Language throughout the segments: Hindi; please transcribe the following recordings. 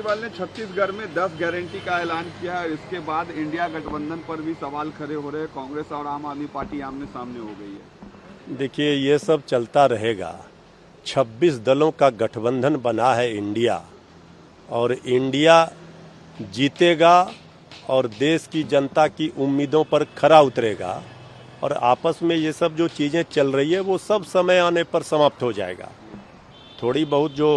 केजरीवाल ने छत्तीसगढ़ में 10 गारंटी का ऐलान किया है। इसके बाद इंडिया गठबंधन पर भी सवाल खड़े हो रहे हैं। कांग्रेस और आम आदमी पार्टी आमने सामने हो गई है। देखिए, ये सब चलता रहेगा। 26 दलों का गठबंधन बना है इंडिया, और इंडिया जीतेगा और देश की जनता की उम्मीदों पर खरा उतरेगा। और आपस में ये सब जो चीज़ें चल रही है वो सब समय आने पर समाप्त हो जाएगा। थोड़ी बहुत जो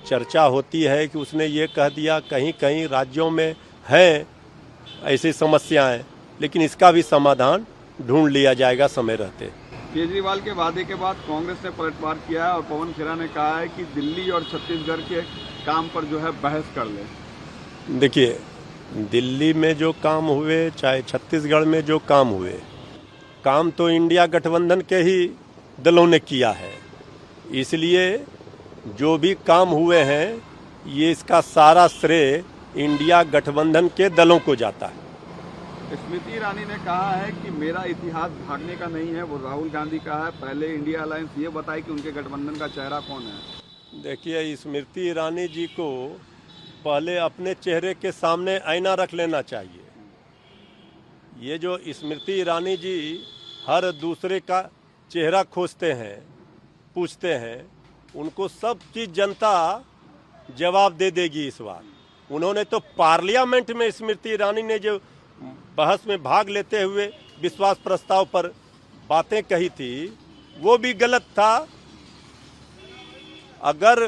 चर्चा होती है कि उसने ये कह दिया, कहीं कहीं राज्यों में हैं ऐसी समस्याएं, लेकिन इसका भी समाधान ढूंढ लिया जाएगा समय रहते। केजरीवाल के वादे के बाद कांग्रेस ने पलटवार किया है और पवन खेरा ने कहा है कि दिल्ली और छत्तीसगढ़ के काम पर जो है बहस कर ले। देखिए, दिल्ली में जो काम हुए चाहे छत्तीसगढ़ में जो काम हुए, काम तो इंडिया गठबंधन के ही दलों ने किया है। इसलिए जो भी काम हुए हैं ये इसका सारा श्रेय इंडिया गठबंधन के दलों को जाता है। स्मृति ईरानी ने कहा है कि मेरा इतिहास भागने का नहीं है। वो राहुल गांधी का है। पहले इंडिया अलायंस ये बताए कि उनके गठबंधन का चेहरा कौन है। देखिए, स्मृति ईरानी जी को पहले अपने चेहरे के सामने आईना रख लेना चाहिए। ये जो स्मृति ईरानी जी हर दूसरे का चेहरा खोजते हैं, पूछते हैं, उनको सब की जनता जवाब दे देगी इस बार। उन्होंने तो पार्लियामेंट में स्मृति ईरानी ने जो बहस में भाग लेते हुए विश्वास प्रस्ताव पर बातें कही थी वो भी गलत था। अगर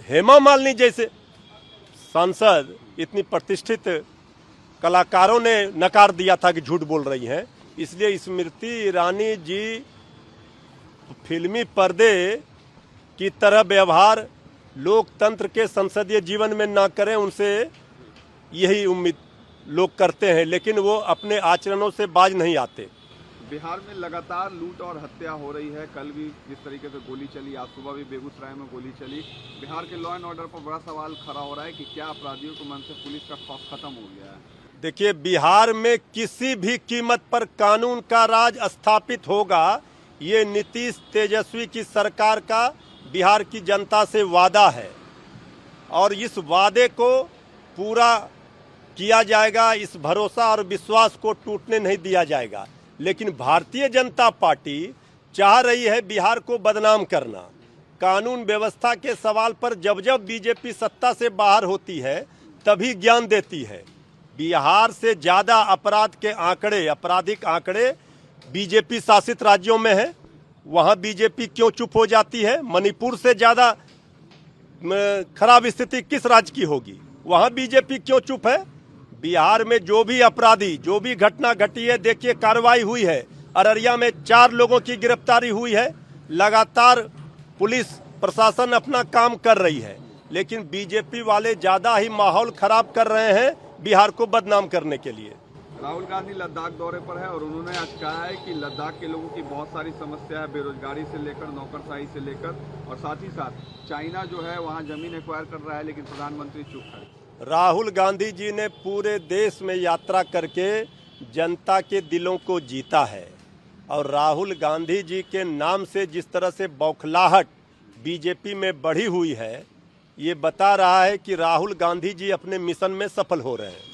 हेमा मालिनी जैसे सांसद, इतनी प्रतिष्ठित कलाकारों ने नकार दिया था कि झूठ बोल रही हैं, इसलिए स्मृति ईरानी जी फिल्मी पर्दे की तरह व्यवहार लोकतंत्र के संसदीय जीवन में ना करें, उनसे यही उम्मीद लोग करते हैं, लेकिन वो अपने आचरणों से बाज नहीं आते। बिहार में लगातार लूट और हत्या हो रही है। कल भी जिस तरीके से गोली चली, आज सुबह भी बेगूसराय में गोली चली। बिहार के लॉ एंड ऑर्डर पर बड़ा सवाल खड़ा हो रहा है कि क्या अपराधियों के मन से पुलिस का खौफ खत्म हो गया है। देखिए, बिहार में किसी भी कीमत पर कानून का राज स्थापित होगा, ये नीतीश तेजस्वी की सरकार का बिहार की जनता से वादा है और इस वादे को पूरा किया जाएगा। इस भरोसा और विश्वास को टूटने नहीं दिया जाएगा। लेकिन भारतीय जनता पार्टी चाह रही है बिहार को बदनाम करना। कानून व्यवस्था के सवाल पर जब जब बीजेपी सत्ता से बाहर होती है तभी ज्ञान देती है। बिहार से ज़्यादा अपराध के आंकड़े, आपराधिक आंकड़े बीजेपी शासित राज्यों में है। वहाँ बीजेपी क्यों चुप हो जाती है? मणिपुर से ज़्यादा खराब स्थिति किस राज्य की होगी? वहाँ बीजेपी क्यों चुप है? बिहार में जो भी अपराधी, जो भी घटना घटी है, देखिए कार्रवाई हुई है। अररिया में 4 लोगों की गिरफ्तारी हुई है। लगातार पुलिस प्रशासन अपना काम कर रही है, लेकिन बीजेपी वाले ज़्यादा ही माहौल खराब कर रहे हैं बिहार को बदनाम करने के लिए। राहुल गांधी लद्दाख दौरे पर है और उन्होंने आज कहा है कि लद्दाख के लोगों की बहुत सारी समस्या है, बेरोजगारी से लेकर नौकरशाही से लेकर, और साथ ही साथ चाइना जो है वहां जमीन एक्वायर कर रहा है, लेकिन प्रधानमंत्री चुप है। राहुल गांधी जी ने पूरे देश में यात्रा करके जनता के दिलों को जीता है, और राहुल गांधी जी के नाम से जिस तरह से बौखलाहट बीजेपी में बढ़ी हुई है, ये बता रहा है कि राहुल गांधी जी अपने मिशन में सफल हो रहे हैं।